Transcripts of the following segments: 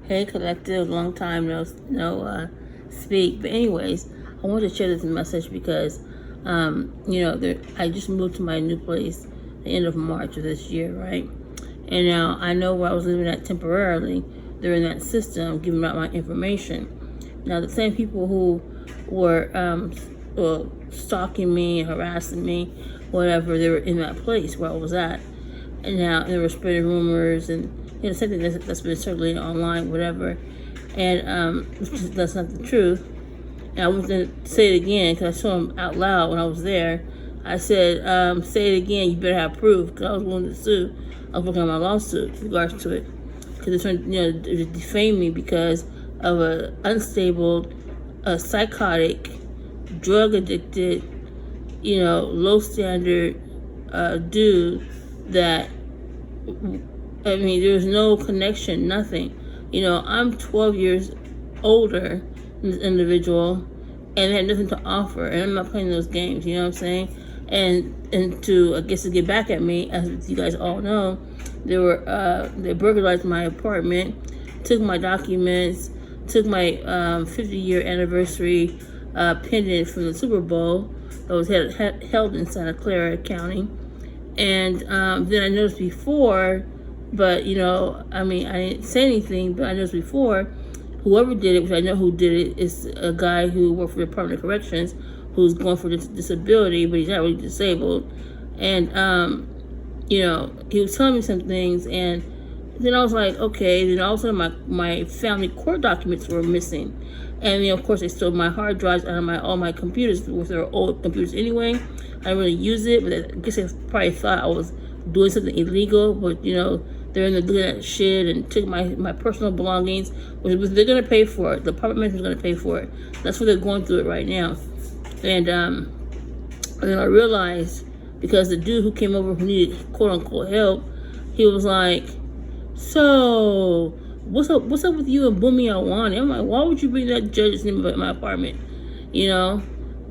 Hey, collective, long time no speak. But anyways, I wanted to share this message because, I just moved to my new place the end of March of this year, right? And now I know where I was living at temporarily. They're in that system, giving out my information. Now the same people who were stalking me, harassing me, whatever, they were in that place where I was at. And now they were spreading rumors and something that's been circulating online, whatever, and that's not the truth. And I want to say it again because I saw him out loud when I was there. I said, "Say it again. You better have proof," because I was willing to sue. I was working on my lawsuit with regards to it because they're trying, to defame me because of a unstable, psychotic, drug addicted, low standard dude that. I mean, there's no connection, nothing. I'm 12 years older than this individual and had nothing to offer, and I'm not playing those games, you know what I'm saying? And to, I guess, to get back at me, as you guys all know, they burglarized my apartment, took my documents, took my 50-year anniversary pendant from the Super Bowl that was held in Santa Clara County. And then I noticed before, but I didn't say anything, but I noticed before, whoever did it, which I know who did it, is a guy who worked for the Department of Corrections, who's going for disability, but he's not really disabled. And, he was telling me some things, and then I was like, okay. Then all of a sudden my family court documents were missing. And, of course, they stole my hard drives out of all my computers, which are old computers anyway. I didn't really use it, but I guess they probably thought I was doing something illegal. But, they're in the doing that shit and took my personal belongings, which they're going to pay for it. The apartment manager's going to pay for it. That's what they're going through it right now. And then I realized, because the dude who came over who needed quote-unquote help, he was like, so what's up with you and Bumi Awani? I'm like, why would you bring that judge's name in my apartment? And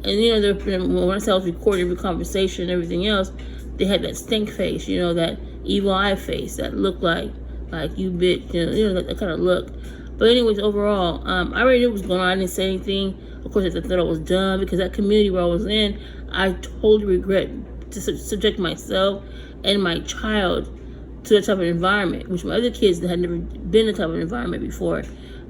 when I said I was recording every conversation and everything else, they had that stink face, that evil eye face that looked like you bitch, that kind of look. But anyways, overall, I already knew what was going on. I didn't say anything. Of course, I thought I was dumb because that community where I was in, I totally regret to subject myself and my child to that type of environment, which my other kids had never been in that type of environment before.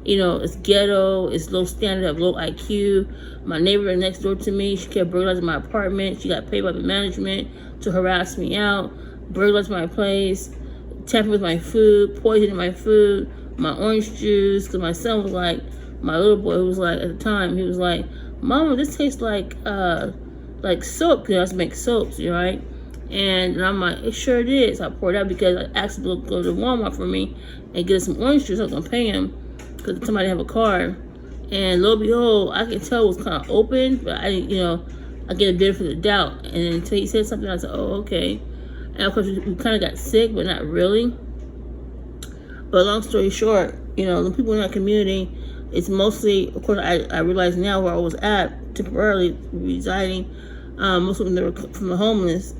It's ghetto, it's low standard, have low IQ. My neighbor next door to me, she kept burglarizing my apartment. She got paid by the management to harass me out, burglarized my place, tampering with my food, poisoning my food, my orange juice, because my son was like, my little boy was like, at the time, he was like, Mama, this tastes like soap, because I used to make soaps, right? And I'm like, it sure did. So I poured out because I asked him to go to Walmart for me and get some orange juice. I was going to pay him because somebody have a car. And lo and behold, I could tell it was kind of open, but I get a benefit of the doubt. And then until he said something, I said, oh, okay. And of course, we kind of got sick, but not really. But long story short, the people in that community, it's mostly, of course, I realize now where I was at, temporarily residing, most of them, they were from the homeless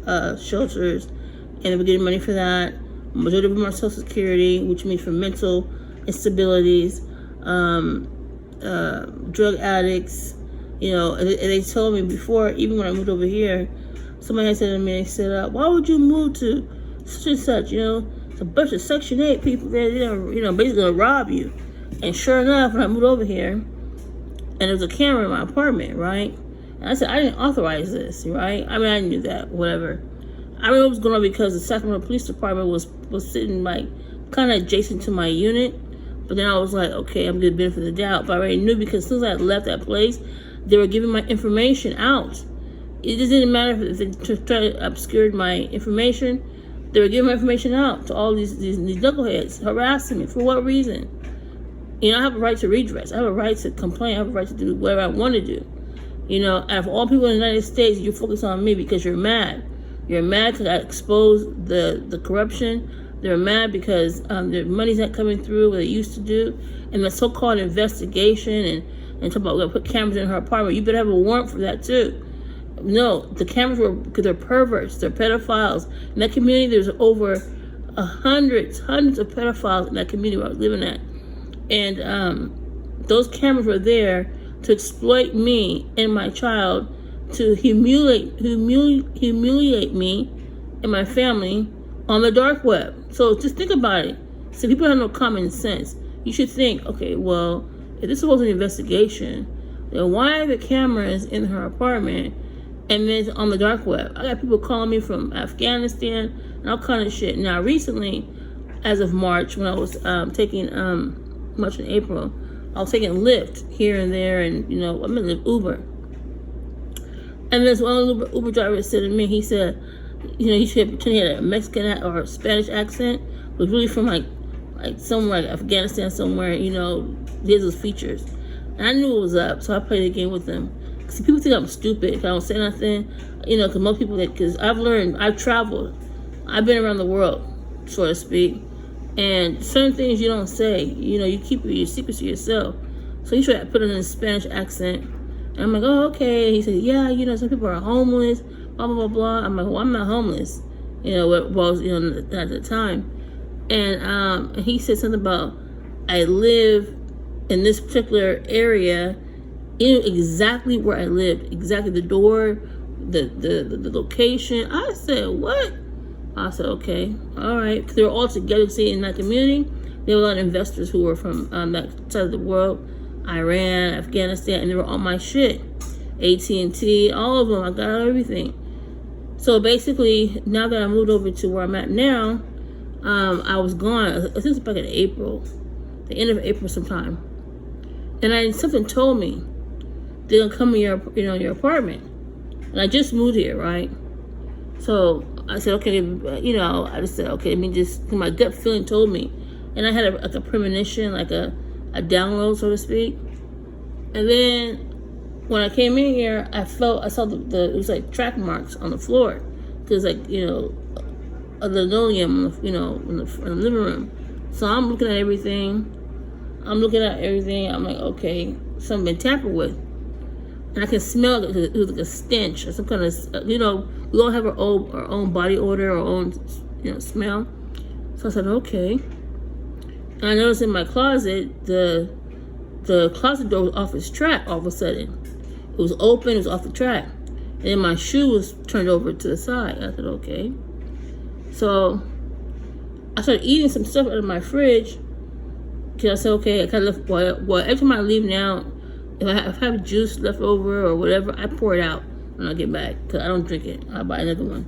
shelters, and they were getting money for that. Majority of them are Social Security, which means for mental instabilities, drug addicts, and they told me before, even when I moved over here, somebody had said to me, they said, why would you move to such and such, it's a bunch of Section 8 people there, basically gonna rob you. And sure enough, when I moved over here, and there was a camera in my apartment, right? And I said, I didn't authorize this, right? I mean, I knew that, whatever. I mean, what was going on because the Sacramento Police Department was sitting kind of adjacent to my unit. But then I was like, okay, I'm getting benefit of the doubt. But I already knew because as soon as I left that place, they were giving my information out. It just didn't matter if they tried to obscure my information. They were giving my information out to all these knuckleheads, harassing me. For what reason? I have a right to redress. I have a right to complain. I have a right to do whatever I want to do. And for all people in the United States, you focus on me because you're mad. You're mad because I exposed the corruption. They're mad because their money's not coming through what it used to do. And the so-called investigation and talking about we're going to put cameras in her apartment. You better have a warrant for that too. No, the cameras were, because they're perverts, they're pedophiles. In that community, there's over hundreds of pedophiles in that community where I was living at. And those cameras were there to exploit me and my child, to humiliate me and my family on the dark web. So just think about it. So people have no common sense. You should think, okay, well, if this was an investigation, then why are the cameras in her apartment and then on the dark web? I got people calling me from Afghanistan and all kind of shit. Now, recently, as of March, when I was taking March and April, I was taking Lyft here and there, and I'm in the Uber. And this one Uber driver said to me, he said, he should pretend he had a Mexican or a Spanish accent, but really from like somewhere like Afghanistan somewhere. There's those features, and I knew it was up, so I played the game with them. See, people think I'm stupid if I don't say nothing, because most people, because I've traveled, I've been around the world, so to speak. And certain things you don't say, you keep your secrets to yourself. So he tried to put it in a Spanish accent. And I'm like, oh, okay. He said, yeah, some people are homeless, blah, blah, blah, blah. I'm like, well, I'm not homeless, at the time. And he said something about, I live in this particular area. He knew exactly where I lived, exactly the door, the location. I said, what? I said, okay, all right. Because they were all together, in that community. There were a lot of investors who were from that side of the world, Iran, Afghanistan, and they were on my shit. AT&T, all of them. I got everything. So basically, now that I moved over to where I'm at now, I was gone. I think it was back in April, the end of April sometime. And something told me they're gonna come in your apartment. And I just moved here, right? So I said, okay, I just said, okay, my gut feeling told me. And I had a premonition, like a download, so to speak. And then when I came in here, I saw it was like track marks on the floor. Because a linoleum, in the living room. So I'm looking at everything. I'm like, okay, something been tampered with. And I can smell it. It was like a stench or some kind of, we all have our own body odor, our own, smell. So I said, okay. And I noticed in my closet, the closet door was off its track all of a sudden. It was open, it was off the track. And then my shoe was turned over to the side. I said, okay. So I started eating some stuff out of my fridge. Because I said, okay, I kind of left, every time I leave now, if I have juice left over or whatever, I pour it out when I get back. Because I don't drink it. I'll buy another one.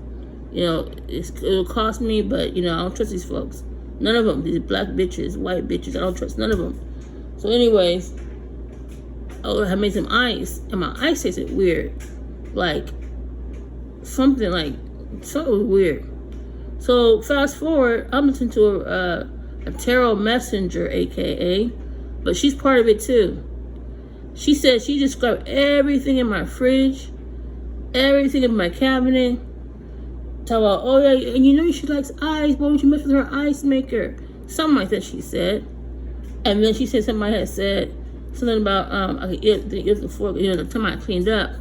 It'll cost me, but, I don't trust these folks. None of them. These black bitches, white bitches, I don't trust none of them. So anyways, I made some ice, and my ice tasted weird. Like, something weird. So fast forward, I'm listening to a tarot messenger, AKA, but she's part of it too. She said she described everything in my fridge, everything in my cabinet. Talk about, oh yeah, and she likes ice. Why would you mess with her ice maker? Something like that she said. And then she said somebody had said something about I could eat the fork, the time I cleaned up.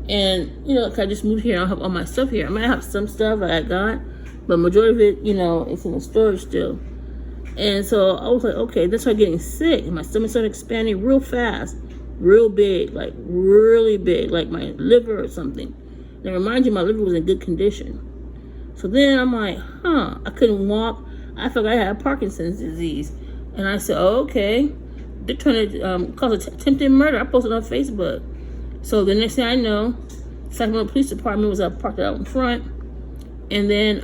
And I just moved here. I don't have all my stuff here. I might have some stuff that I got, but majority of it, it's in the storage still. And so I was like, okay, that's why getting sick. And my stomach started expanding real fast, real big, like really big, like my liver or something. And remind you, my liver was in good condition. So then I'm like, I couldn't walk. I felt like I had Parkinson's disease. And I said, oh, okay. They're trying to cause attempted murder. I posted on Facebook. So the next thing I know, Sacramento Police Department was parked out in front. And then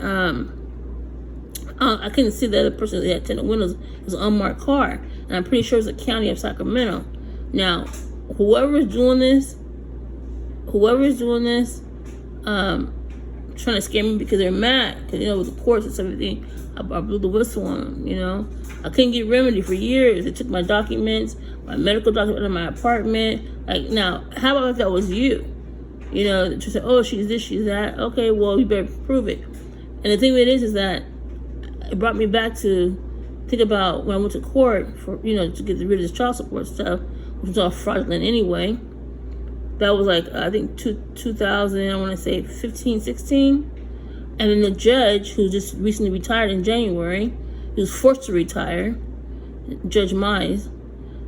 I couldn't see the other person that had tinted windows. It was an unmarked car. And I'm pretty sure it was the county of Sacramento. Now, whoever's doing this, trying to scare me because they're mad. Because, with the courts and everything, I blew the whistle on them, I couldn't get remedy for years. They took my documents, my medical documents out of my apartment. Like, now, how about if that was you? To say, oh, she's this, she's that. Okay, well, you better prove it. And the thing with it is that it brought me back to think about when I went to court for, to get rid of this child support stuff, which was all fraudulent anyway. That was like, I think 2000, I want to say 15, 16. And then the judge, who just recently retired in January, he was forced to retire. Judge Mize.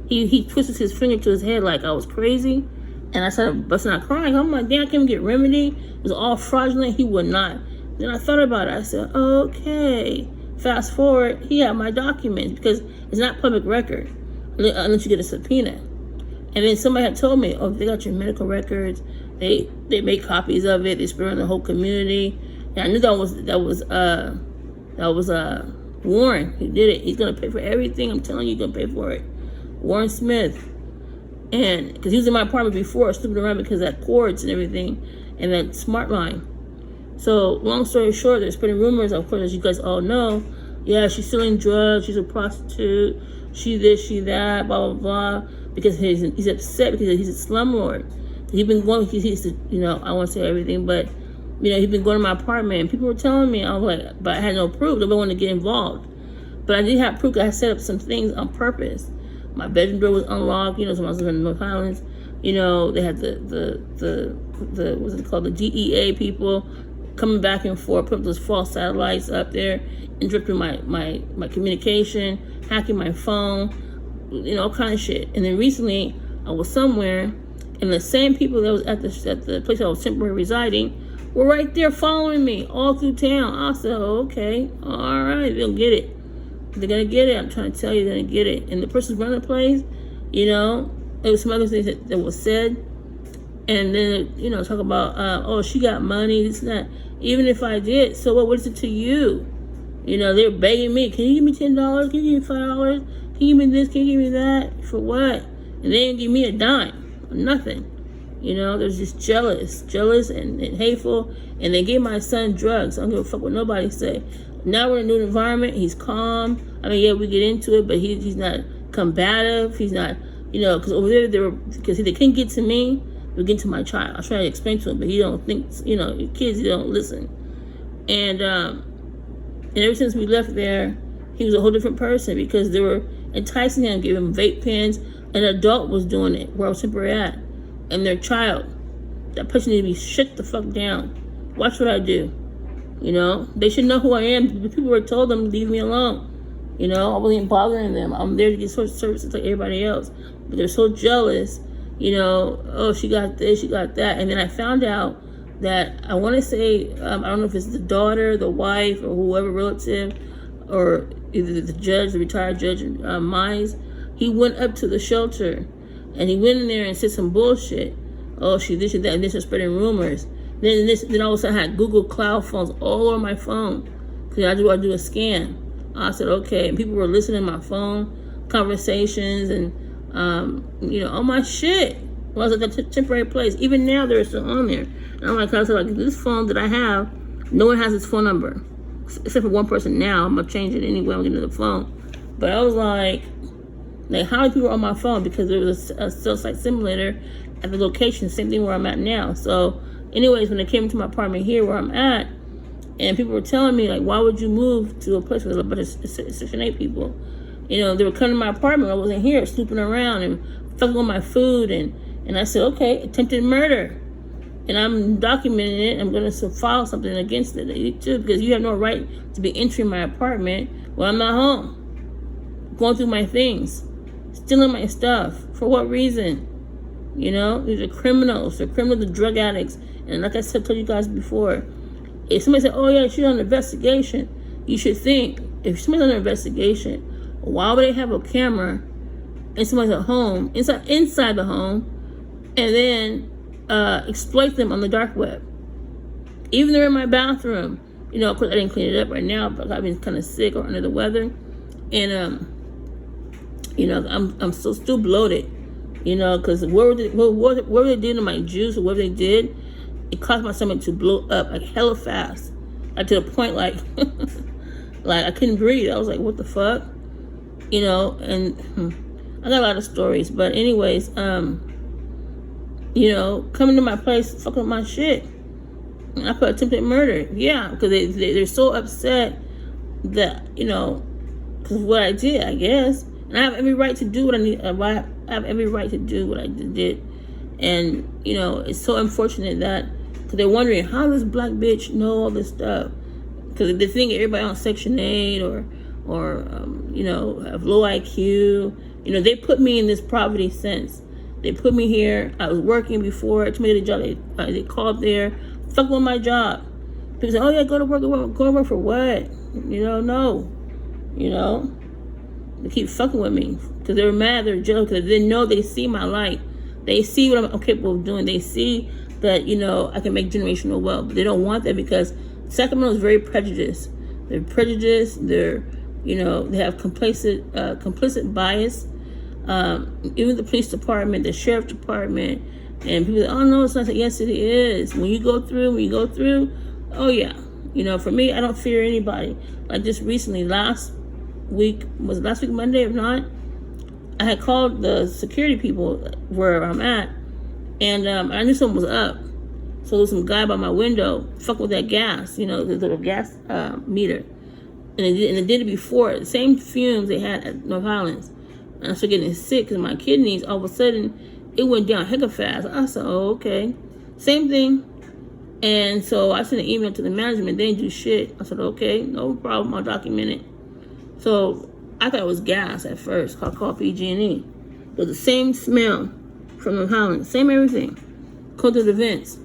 He twisted his finger to his head like I was crazy, and I started busting out crying. I'm like, damn, I can't get remedy. It was all fraudulent. He would not. Then I thought about it. I said, okay. Fast forward, he had my documents because it's not public record unless you get a subpoena. And then somebody had told me, oh, they got your medical records. They make copies of it. They spread around the whole community. And I knew that was Warren who did it. He's gonna pay for everything. I'm telling you, he's gonna pay for it. Warren Smith. And because he was in my apartment before, snooping around because of that cords and everything, and that smart line. So long story short, they're spreading rumors. Of course, as you guys all know, yeah, she's selling drugs. She's a prostitute. She this, she that, blah blah blah. Because he's upset because he's a slumlord. He's been going. He's I won't say everything, but he's been going to my apartment. And people were telling me, I was like, but I had no proof. Nobody wanted to get involved. But I did have proof. I set up some things on purpose. My bedroom door was unlocked. So when I was living in North Highlands, they had the what's it called, the DEA people coming back and forth, putting those false satellites up there, encrypting my communication, hacking my phone, all kind of shit. And then recently, I was somewhere, and the same people that was at the place I was temporarily residing were right there following me all through town. I said, oh, okay, all right, they'll get it. They're gonna get it. I'm trying to tell you, they're gonna get it. And the person's running the place, there was some other things that was said, and then talk about, oh, she got money, this and that. Even if I did, so what is it to you? They're begging me, can you give me $10? Can you give me $5? Can you give me this? Can you give me that? For what? And they didn't give me a dime, nothing. They're just jealous and hateful, and they gave my son drugs. I don't give a fuck what nobody say. Now we're in a new environment. He's calm. I mean, yeah, we get into it, but he's not combative. He's not, because over there because they couldn't get to me, they get to my child. I try to explain to him, but he don't think, kids, he don't listen. And ever since we left there, he was a whole different person because they were enticing him, giving him vape pens. An adult was doing it where I was temporarily at, and their child. That person needs to be shut the fuck down. Watch what I do. They should know who I am. People were told them to leave me alone. I wasn't bothering them. I'm there to get social services like everybody else. But they're so jealous. Oh, she got this, she got that. And then I found out that I want to say, I don't know if it's the daughter, the wife, or whoever relative, or either the judge, the retired judge, Mize. He went up to the shelter, and he went in there and said some bullshit. Oh, she this and that, and this is spreading rumors. Then all of a sudden I had Google Cloud phones all over my phone. Because I do a scan. I said, okay. And people were listening to my phone, conversations, and, all my shit. Well, I was at that temporary place. Even now, they're still on there. And I'm like, this phone that I have, no one has this phone number. Except for one person now. I'm going to change it anyway. I'm going to get another phone. But I was like, how many people are on my phone? Because there was a cell site simulator at the location, same thing where I'm at now. So, anyways, when they came to my apartment here where I'm at, and people were telling me, why would you move to a place with a bunch of Section 8 people? They were coming to my apartment. I wasn't here, snooping around and fucking on my food. And I said, okay, attempted murder. And I'm documenting it. I'm going to file something against it too, because you have no right to be entering my apartment when I'm not home. Going through my things. Stealing my stuff. For what reason? These are criminals. They're criminals, they're drug addicts. And like I said, told you guys before, if somebody said, oh yeah, she's under investigation, you should think, if somebody's under investigation, why would they have a camera in somebody's at home, inside the home, and then exploit them on the dark web? Even they're in my bathroom. Of course I didn't clean it up right now, but I've been kind of sick or under the weather. And I'm still bloated. Because whatever they did to my juice or whatever they did, it caused my stomach to blow up hella fast. To the point like I couldn't breathe. I was like, what the fuck? And I got a lot of stories. But anyways, coming to my place, fucking up my shit. And I put attempted murder. Yeah, because they're so upset that, because of what I did, I guess. And I have every right to do what I need. I have every right to do what I did. And, it's so unfortunate that, because they're wondering, how does black bitch know all this stuff? Because they think everybody on Section 8 or or have low IQ. They put me in this poverty sense. They put me here. I was working before to make a job. They called there, fuck with my job. People say, "Oh yeah, go to work. Go to work for what?" No. They keep fucking with me because they're mad. They're jealous because they know they see my light. They see what I'm capable of doing. They see that I can make generational wealth. But they don't want that because Sacramento is very prejudiced. They're prejudiced. They're they have complicit bias. Even the police department, the sheriff department, and people say, "Oh no, it's not." Yes, it is. When you go through, oh yeah. For me, I don't fear anybody. Like just recently, last week Monday, if not, I had called the security people where I'm at, and I knew something was up. So there was some guy by my window, fuck with that gas, the little gas meter, and it did it before. The same fumes they had at North Highlands. And I started getting sick because my kidneys, all of a sudden, it went down hecka fast. I said, "Oh, okay." Same thing. And so I sent an email to the management. They didn't do shit. I said, "Okay, no problem. I'll document it." So I thought it was gas at first. I called PG&E. It was the same smell from the Highlands. Same everything. Called to the vents.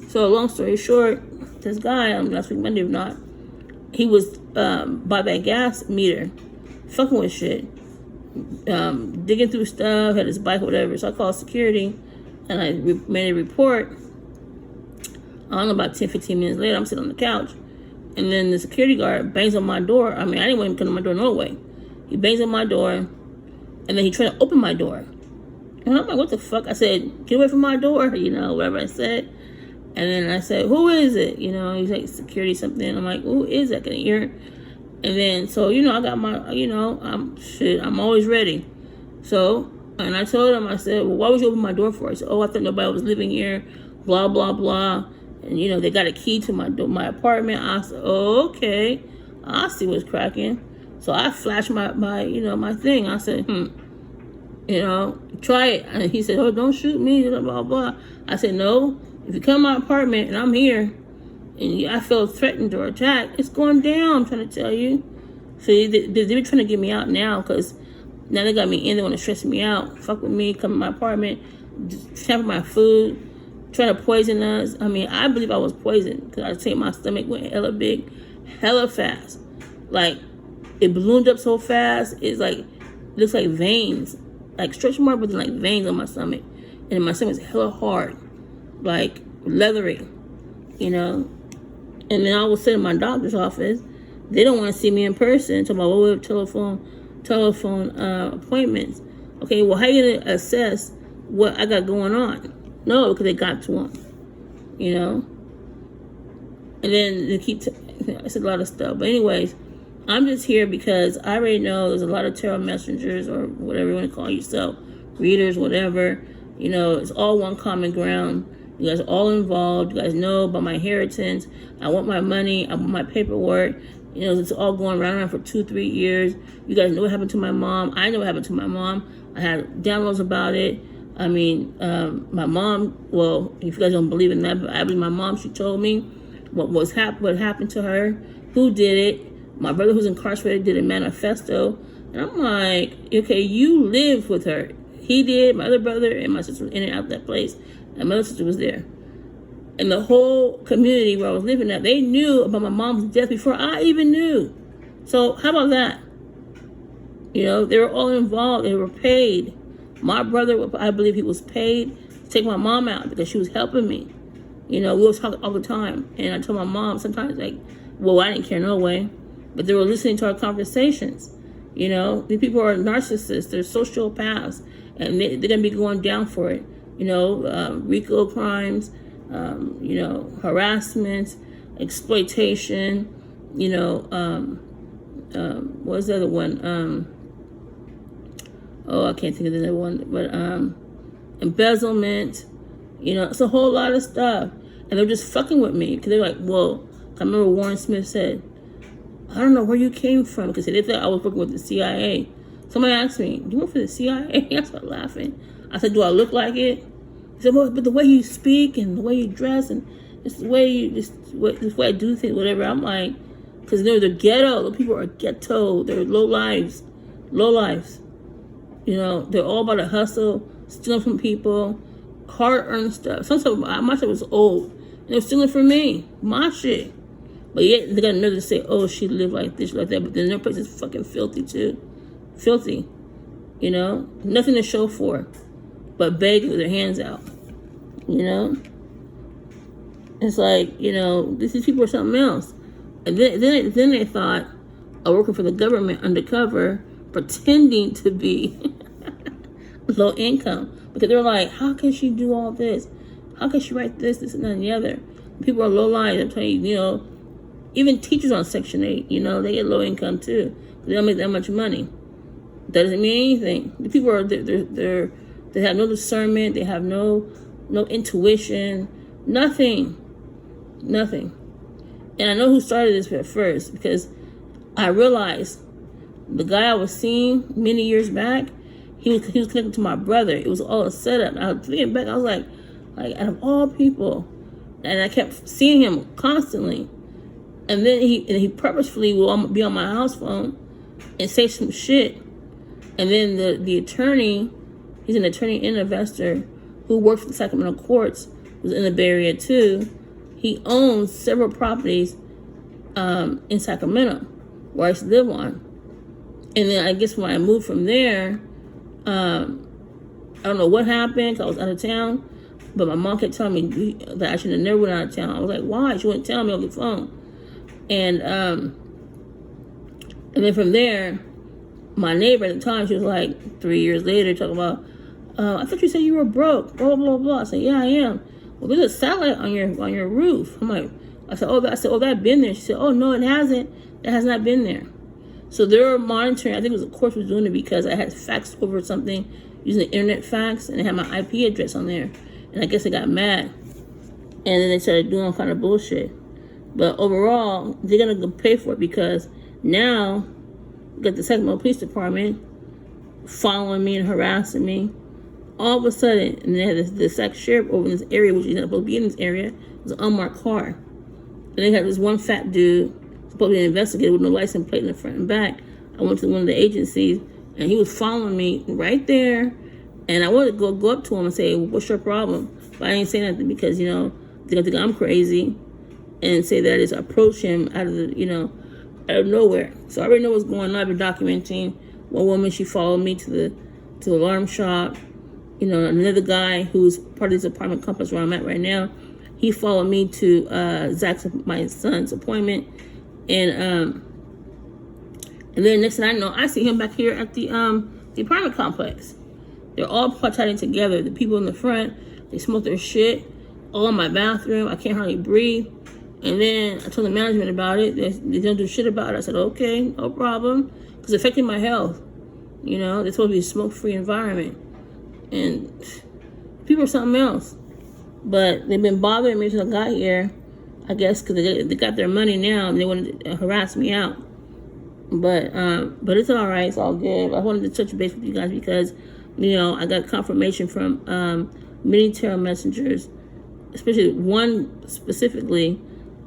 So long story short, this guy, last week Monday, if not, he was by that gas meter, fucking with shit. Digging through stuff, had his bike, whatever. So I called security, and I made a report. I don't know, about 10, 15 minutes later, I'm sitting on the couch, and then the security guard bangs on my door. I didn't want him to come to my door no way. He bangs on my door, and then he tried to open my door. And I'm like, what the fuck? I said, "Get away from my door," whatever I said. And then I said, "Who is it?" He's like, "Security something." I'm like, "Who is that?" Can you hear? And then, so, I got my, I'm always ready. So, and I told him, I said, "Well, why would you open my door for?" I said, "Oh, I thought nobody was living here, blah, blah, blah." And, they got a key to my apartment. I said, "Oh, okay. I see what's cracking." So I flashed my thing. I said, "Try it." And he said, "Oh, don't shoot me, blah, blah, blah." I said, "No, if you come to my apartment and I'm here, and I feel threatened or attacked, it's going down, I'm trying to tell you." So they're trying to get me out now because now they got me in. They want to stress me out, fuck with me, come to my apartment, tamper my food, trying to poison us. I believe I was poisoned because I think my stomach went hella big, hella fast. Like, it ballooned up so fast, it's like, looks like veins, like stretch mark, but then like veins on my stomach. And my stomach's hella hard, like leathery, And then I was sitting in my doctor's office. They don't want to see me in person. Talking about, we have telephone appointments. Okay, well, how are you gonna assess what I got going on? No, because they got to them, And then they it's a lot of stuff. But anyways, I'm just here because I already know there's a lot of tarot messengers or whatever you want to call yourself, readers, whatever. It's all one common ground. You guys are all involved. You guys know about my inheritance. I want my money. I want my paperwork. It's all going around for 2-3 years. You guys know what happened to my mom. I know what happened to my mom. I had downloads about it. My mom, well, if you guys don't believe in that, but I believe my mom, she told me what happened to her, who did it. My brother who's incarcerated did a manifesto. And I'm like, okay, you lived with her. He did, my other brother, and my sister was in and out of that place. And my other sister was there. And the whole community where I was living at, they knew about my mom's death before I even knew. So how about that? They were all involved. They were paid. My brother, I believe he was paid to take my mom out because she was helping me. We was talking all the time. And I told my mom sometimes, like, well, I didn't care no way. But they were listening to our conversations. These people are narcissists. They're sociopaths. And they're going to be going down for it. RICO crimes, harassment, exploitation, what was the other one? I can't think of the other one, but embezzlement, it's a whole lot of stuff. And they're just fucking with me because they're like, well, I remember Warren Smith said, "I don't know where you came from," because they thought I was working with the CIA. Somebody asked me, "Do you work for the CIA?" I started laughing. I said, "Do I look like it?" He said, "Well, but the way you speak and the way you dress and just the way I do things, whatever." I'm like, Because they're the ghetto. The people are ghetto. They're low lives. Low lives. You know, they're all about to hustle, stealing from people, hard-earned stuff. Sometimes my stuff was old. And they're stealing from me. My shit. But yet, they got another to say, oh, she lived like this, like that. But then their place is fucking filthy, too. Filthy. You know? Nothing to show for. But begging with their hands out. You know? It's like, you know, these people are something else. And then they thought, I'm working for the government undercover, pretending to be low income. Because they're like, how can she do all this? How can she write this, and that, and the other? People are low lives. I'm telling you, you know, even teachers on Section 8, you know, they get low income too. They don't make that much money. That doesn't mean anything. The people are, they have no discernment. They have no intuition. Nothing. And I know who started this at first, because I realized the guy I was seeing many years back, he was connected to my brother. It was all a setup. I was thinking back, I was like out of all people, and I kept seeing him constantly. And then he purposefully will be on my house phone and say some shit. And then the attorney, he's an attorney and investor who works for the Sacramento courts, was in the Bay Area too. He owns several properties in Sacramento where I used to live on. And then I guess when I moved from there, I don't know what happened, 'cause I was out of town, but my mom kept telling me that I should have never went out of town. I was like, why? She wouldn't tell me on the phone. And then from there, my neighbor at the time, she was like 3 years later talking about, I thought you said you were broke, blah, blah, blah. I said, yeah, I am. Well, there's a satellite on your roof. I said, that's been there. She said, oh, no, it hasn't. It has not been there. So they were monitoring. I think it was the court was doing it because I had faxed over something using the internet fax, and they had my IP address on there. And I guess they got mad. And then they started doing all kind of bullshit. But overall, they're going to pay for it, because now you got the Sacramento Police Department following me and harassing me. All of a sudden, and they had the Sac sheriff over in this area, which is not supposed to be in this area. It was an unmarked car. And they had this one fat dude, supposed to be an investigator with no license plate in the front and back. I went to one of the agencies, and he was following me right there. And I wanted to go up to him and say, what's your problem? But I didn't say nothing because, you know, they're going to think I'm crazy and say that I just approached him out of nowhere. So I already know what's going on. I've been documenting. One woman, she followed me to the alarm shop. You know, another guy who's part of this apartment complex where I'm at right now, he followed me to Zach's, my son's appointment. And then next thing I know, I see him back here at the apartment complex. They're all chatting together. The people in the front, they smoke their shit all in my bathroom. I can't hardly breathe. And then I told the management about it. They don't do shit about it. I said, okay, no problem. Because it's affecting my health. You know, it's supposed to be a smoke-free environment. And people are something else. But they've been bothering me since I got here. I guess because they got their money now and they want to harass me out. But it's all right. It's all good. I wanted to touch base with you guys because, you know, I got confirmation from many tarot messengers, especially one specifically,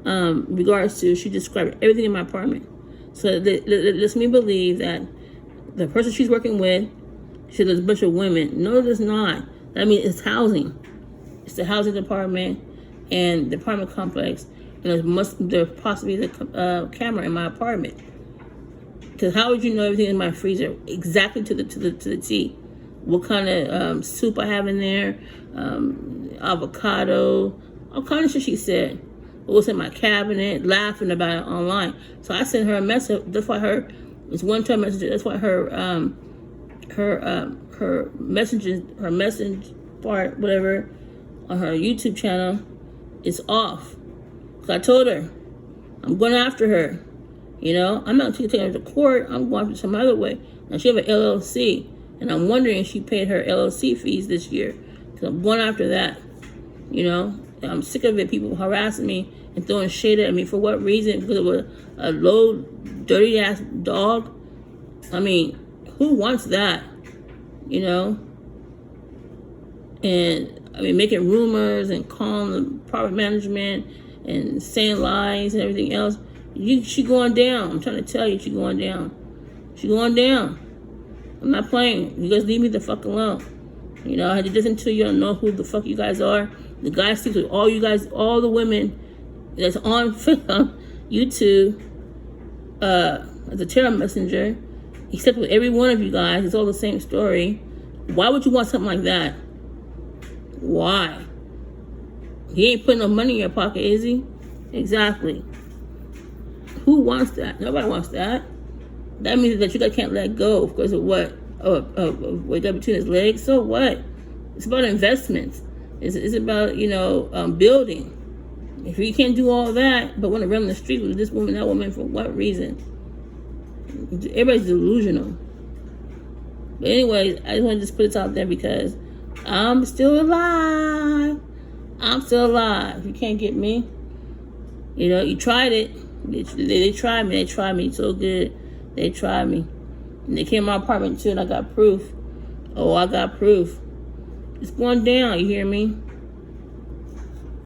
regards to she described everything in my apartment. So that lets me believe that the person she's working with, she does a bunch of women. No, it is not. I mean, it's housing. It's the housing department and the apartment complex. And there's possibly the camera in my apartment. Because how would you know everything in my freezer exactly to the T? What kind of soup I have in there, avocado, all kind of shit she said. What's in my cabinet, laughing about it online. So I sent her a message. That's why it's one-time message. That's why her message part, whatever, on her YouTube channel is off. So I told her, I'm going after her. You know, I'm not taking her to court. I'm going after some other way. Now she have an LLC, and I'm wondering if she paid her LLC fees this year. So I'm going after that. You know, and I'm sick of it. People harassing me and throwing shade at me for what reason? Because of a low, dirty ass dog. I mean, who wants that? You know, and I mean, making rumors and calling the property management and saying lies and everything else. She going down. I'm trying to tell you, she going down. She going down. I'm not playing. You guys leave me the fuck alone. You know, I had to listen to you. I don't know who the fuck you guys are. The guy sleeps with all you guys, all the women that's on YouTube as a terror messenger. He slept with every one of you guys. It's all the same story. Why would you want something like that? Why? He ain't putting no money in your pocket, is he? Exactly. Who wants that? Nobody wants that. That means that you guys can't let go because of what? What got between his legs? So what? It's about investments. It's about, you know, building. If you can't do all that, but want to run the street with this woman, that woman, for what reason? Everybody's delusional. But anyways, I just want to just put this out there because I'm still alive. I'm still alive. You can't get me. You know, you tried it. They tried me. They tried me so good. They tried me. And they came to my apartment too, and I got proof. Oh, I got proof. It's going down, you hear me?